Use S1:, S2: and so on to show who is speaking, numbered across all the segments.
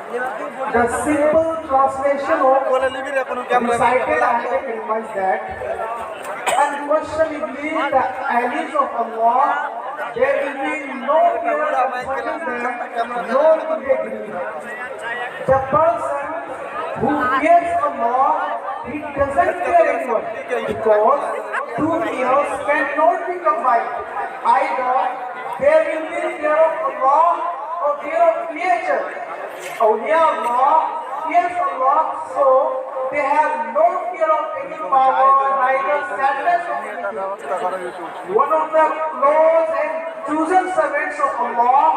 S1: The simple translation of recited ayat reminds that unquestionably the allies of Allah, there will be no fear concerning them, nor will they grieve. The person who fears Allah, he doesn't fear anyone because two fears cannot be combined. Either there will be fear of Allah or fear of creature. Awliya Allah fears Allah, so they have no fear of any power, neither sadness of anything. One of the close and chosen servants of Allah,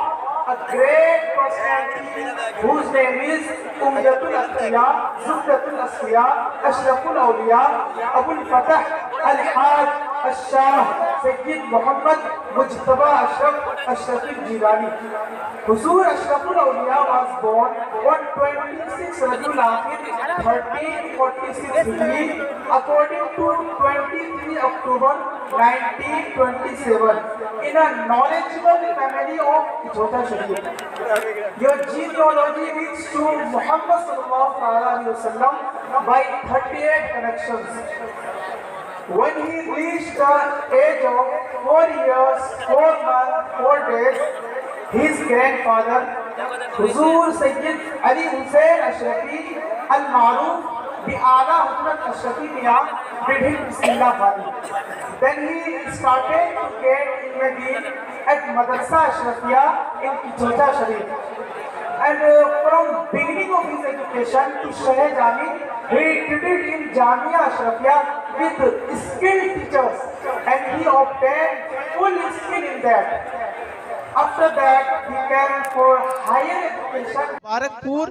S1: a great personality whose name is Umdatul Asfiya, Zubdatul Asfiya, Ashraful Awliya, Abul Fatah Al-Haj Al-Shah, Sayyid Muhammad Mujtaba Ashraf Ashrafil Jilani. Huzur Ashraful Awliya was born on 26 Rabiul Akhir 1346 Hijri according to 23 October 1927 in a knowledgeable family of Ijota Sharif. Your genealogy leads to Muhammad sallallahu alaihi wasallam by 38 connections. When he reached the age of 4 years, 4 months, 4 days, his grandfather, Huzur Sayyid Ali Hussain Ashrafi al-Maruf Bi'ala Hazrat Ashrafi Mian did him Bismillah Khani. Then he started to get ilm at Madrasa Ashrafiya in Ijota Sharif. And from beginning of his education to Shah Jami, he did it in Jamia Ashrafiya with skilled teachers and he obtained full skill in that. After that, he came for higher education Barakpur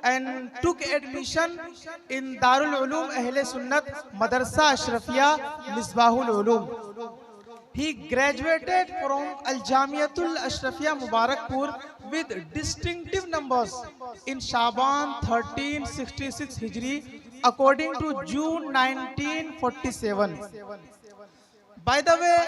S1: and took admission in Darul Ulum Ahle Sunnat Madrasa Ashrafiya Misbahul Ulum. He graduated from Al Jamiatul Ashrafiya Mubarakpur with distinctive numbers in Shaban 1366 Hijri according to June 1947. By the way,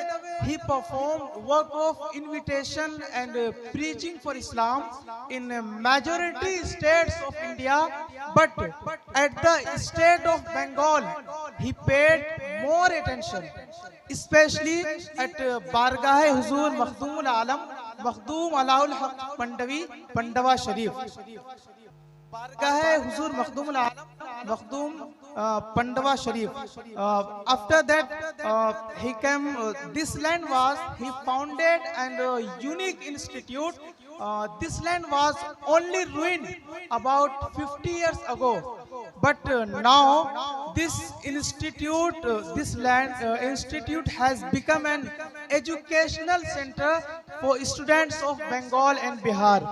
S1: he performed work of invitation and preaching for Islam in majority states of India, but at the state of Bengal, he paid more attention, especially at Bargah Huzur Makhdumul Alam, Makhdum Alaul Haq Pandavi, Pandava Sharif. Bargah Huzur Makhdumul Alam, Makhdum Pandava Sharif. After that, he came. This land was he founded and unique institute. This land was only ruined about 50 years ago. But now this institute, institute has become an educational center for students of Bengal and Bihar,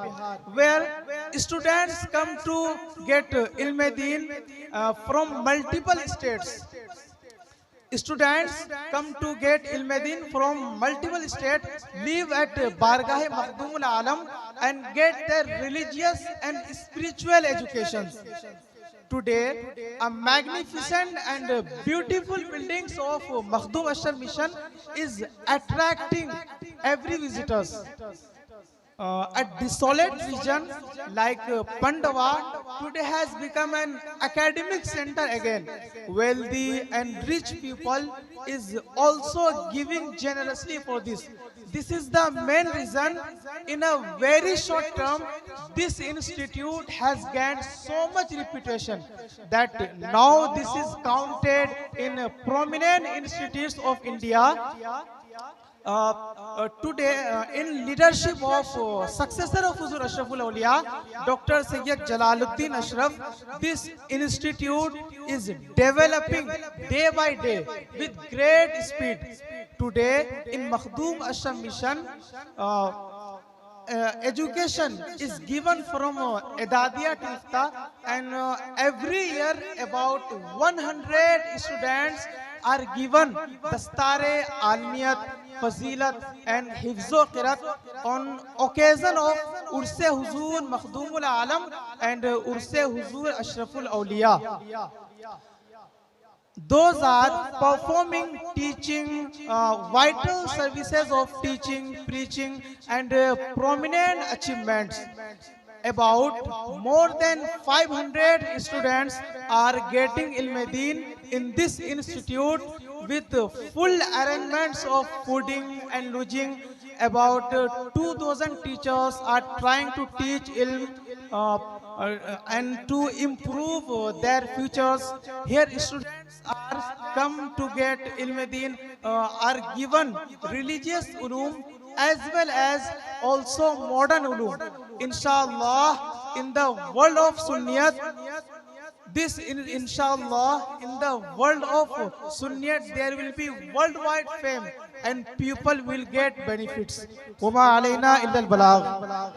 S1: where students come to get ilm-e-deen from multiple states. Students come to get ilm-e-deen from multiple states, live at Bargah Makhdumul Alam and get their religious and spiritual education. Today, a magnificent and beautiful buildings of Makhdum Ashar Mission is attracting every visitors. A desolate region like Pandava today has become an academic center again. Wealthy and rich people is also giving generously for this. This is the main reason in a very short term this institute has gained so much reputation that now this is counted in prominent institutes of India. Today, in leadership of successor of Huzur Ashraful Awliya, Dr. Sayyid Jalaluddin Ashraf, this institute is developing day by day with great speed. Today, in Makhdum Ashram Mission, education is given from Edadiya to Ifta, and every year about 100 students are given Dastare Almiyat, Fazilat and Hifzo Qirat on occasion of Urse Huzur Makhdumul Alam and Urse Huzur Ashraful Awliya. Those are performing, teaching, vital services of teaching, preaching and prominent achievements.
S2: about more than 500 students are getting Ilm Deen in this institute with full arrangements of fooding and lodging. About 2000 teachers are trying to teach ilm and to improve their futures. Here students are come to get ilm deen, are given religious ulum as well as also modern ulum. Inshallah, in the world of Sunniyat, inshallah, in the world of Sunniyat, there will be worldwide fame and people will get benefits. Wama alayna illa al-balagh.